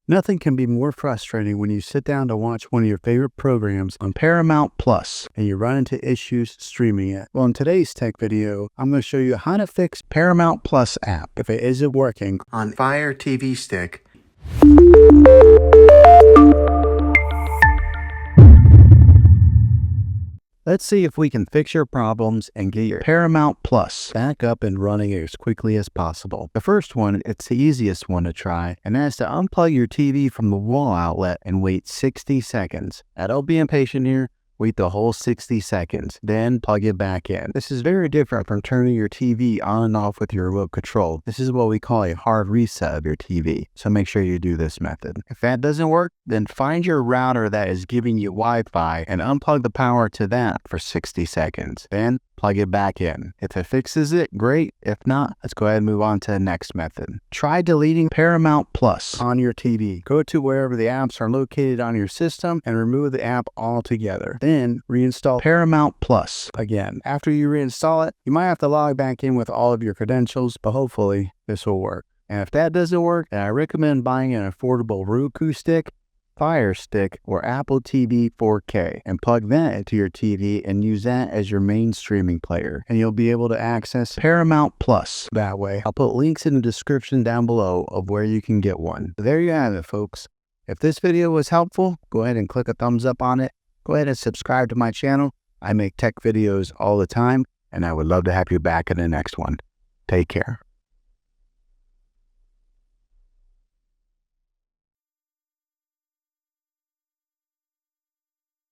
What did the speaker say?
Nothing can be more frustrating when you sit down to watch one of your favorite programs on Paramount Plus and you run into issues streaming it. Well, in today's tech video, I'm going to show you how to fix Paramount Plus app if it isn't working on Fire TV Stick. Let's see if we can fix your problems and get your Paramount Plus back up and running as quickly as possible. The first one, it's the easiest one to try, and that's to unplug your TV from the wall outlet and wait 60 seconds. Now, don't be impatient here. Wait the whole 60 seconds, then plug it back in. This is very different from turning your TV on and off with your remote control. This is what we call a hard reset of your TV, so make sure you do this method. If that doesn't work, then find your router that is giving you Wi-Fi and unplug the power to that for 60 seconds. Then plug it back in. If it fixes it, great. If not, let's go ahead and move on to the next method. Try deleting Paramount Plus on your TV. Go to wherever the apps are located on your system and remove the app altogether. Then reinstall Paramount Plus again. After you reinstall it, you might have to log back in with all of your credentials, but hopefully this will work. And if that doesn't work, then I recommend buying an affordable Roku stick, Fire Stick, or Apple TV 4K and plug that into your TV and use that as your main streaming player, and you'll be able to access Paramount Plus that way. I'll put links in the description down below of where you can get one. There you have it, folks. If this video was helpful, go ahead and click a thumbs up on it. Go ahead and subscribe to my channel. I make tech videos all the time, and I would love to have you back in the next one. Take care.